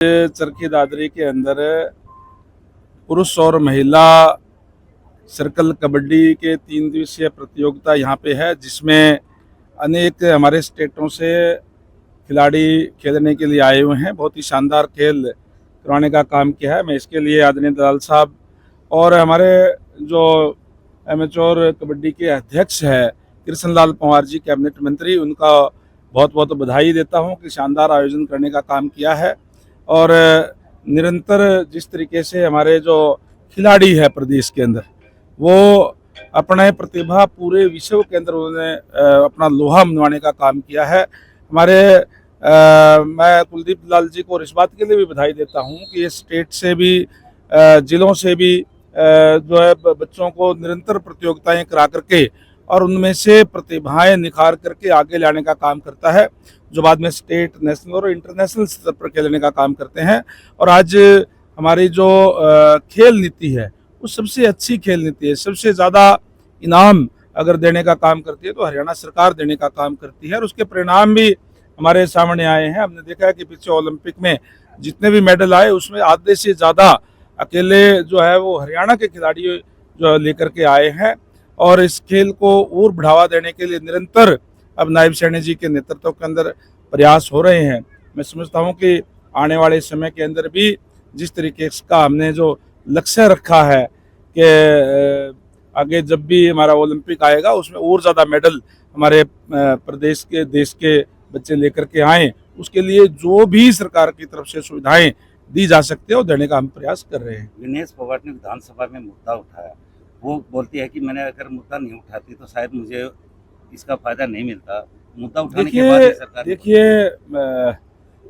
चरखी दादरी के अंदर पुरुष और महिला सर्कल कबड्डी के 3 दिवसीय प्रतियोगिता यहाँ पे है, जिसमें अनेक हमारे स्टेटों से खिलाड़ी खेलने के लिए आए हुए हैं। बहुत ही शानदार खेल करवाने का काम किया है। मैं इसके लिए आदरणीय दलाल साहब और हमारे जो एमेच्योर कबड्डी के अध्यक्ष है कृष्ण लाल पंवार जी, कैबिनेट मंत्री, उनका बहुत बहुत बधाई देता हूँ कि शानदार आयोजन करने का काम किया है। और निरंतर जिस तरीके से हमारे जो खिलाड़ी है प्रदेश के अंदर, वो अपने प्रतिभा पूरे विश्व के अंदर उन्होंने अपना लोहा मनवाने का काम किया है। मैं कुलदीप लाल जी को और इस बात के लिए भी बधाई देता हूं कि ये स्टेट से भी जिलों से भी जो है बच्चों को निरंतर प्रतियोगिताएं करा करके और उनमें से प्रतिभाएं निखार करके आगे लाने का काम करता है, जो बाद में स्टेट, नेशनल और इंटरनेशनल स्तर पर खेलने का काम करते हैं। और आज हमारी जो खेल नीति है वो सबसे अच्छी खेल नीति है। सबसे ज़्यादा इनाम अगर देने का काम करती है तो हरियाणा सरकार देने का काम करती है, और उसके परिणाम भी हमारे सामने आए हैं। हमने देखा है कि पिछले ओलंपिक में जितने भी मेडल आए उसमें आधे से ज़्यादा अकेले जो है वो हरियाणा के खिलाड़ी जो लेकर के आए हैं। और इस खेल को और बढ़ावा देने के लिए निरंतर अब नायब सैनी जी के नेतृत्व के अंदर प्रयास हो रहे हैं। मैं समझता हूं कि आने वाले समय के अंदर भी जिस तरीके का हमने जो लक्ष्य रखा है कि आगे जब भी हमारा ओलंपिक आएगा उसमें और ज़्यादा मेडल हमारे प्रदेश के, देश के बच्चे लेकर के आएँ, उसके लिए जो भी सरकार की तरफ से सुविधाएं दी जा सकती है वो देने का हम प्रयास कर रहे हैं। विनेश फोगाट ने विधानसभा में मुद्दा उठाया। वो बोलती है कि मैंने अगर मुद्दा नहीं उठाती तो शायद मुझे इसका फायदा नहीं मिलता। मुद्दा उठाने के बाद सरकार देखिए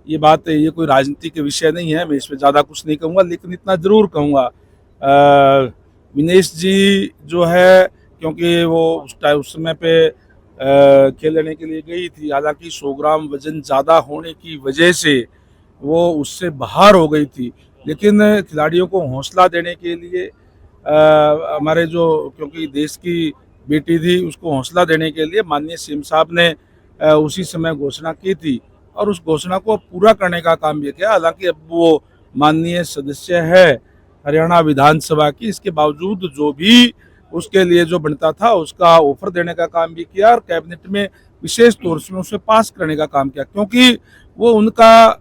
ये बात है, ये कोई राजनीति के विषय नहीं है, मैं इसमें ज़्यादा कुछ नहीं कहूँगा, लेकिन इतना ज़रूर कहूँगा विनेश जी जो है, क्योंकि वो उस समय पे खेलने के लिए गई थी, हालांकि 100 ग्राम वजन ज़्यादा होने की वजह से वो उससे बाहर हो गई थी, लेकिन खिलाड़ियों को हौसला देने के लिए हमारे जो, क्योंकि देश की बेटी थी, उसको हौसला देने के लिए माननीय सीएम साहब ने उसी समय घोषणा की थी और उस घोषणा को पूरा करने का काम भी किया। हालांकि अब वो माननीय सदस्य है हरियाणा विधानसभा की, इसके बावजूद जो भी उसके लिए जो बनता था उसका ऑफर देने का काम भी किया और कैबिनेट में विशेष तौर से उसे पास करने का काम किया, क्योंकि वो उनका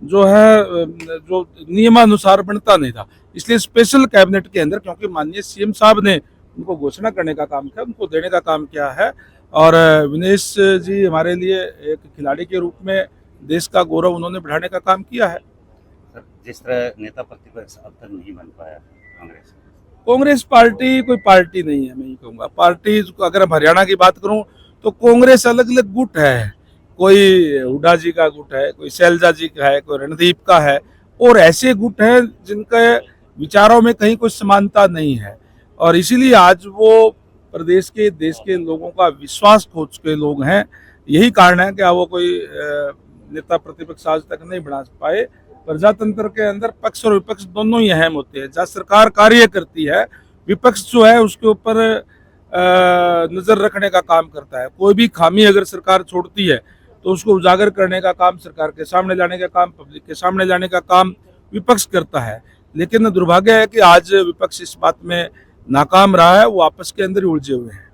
जो है जो नियमानुसार बनता नहीं था। इसलिए स्पेशल कैबिनेट के अंदर, क्योंकि माननीय सीएम साहब ने उनको घोषणा करने का काम किया, उनको देने का काम किया है। और विनेश जी हमारे लिए एक खिलाड़ी के रूप में देश का गौरव उन्होंने बढ़ाने का काम किया है। सर, जिस तरह नेता प्रतिपक्ष अब तक नहीं बन पाया कांग्रेस पार्टी कोई पार्टी नहीं है, मैं ये कहूँगा। पार्टी अगर हम हरियाणा की बात करूँ तो कांग्रेस अलग अलग गुट है, कोई हुड्डा जी का गुट है, कोई शैलजा जी का है, कोई रणदीप का है, और ऐसे गुट हैं जिनके विचारों में कहीं कोई समानता नहीं है। और इसीलिए आज वो प्रदेश के, देश के लोगों का विश्वास खो चुके लोग हैं। यही कारण है कि वो कोई नेता प्रतिपक्ष आज तक नहीं बना पाए। प्रजातंत्र के अंदर पक्ष और विपक्ष दोनों ही अहम होते हैं। जहाँ सरकार कार्य करती है, विपक्ष जो है उसके ऊपर नजर रखने का काम करता है। कोई भी खामी अगर सरकार छोड़ती है तो उसको उजागर करने का काम, सरकार के सामने लाने का काम, पब्लिक के सामने लाने का काम विपक्ष करता है। लेकिन दुर्भाग्य है कि आज विपक्ष इस बात में नाकाम रहा है, वो आपस के अंदर ही उलझे हुए हैं।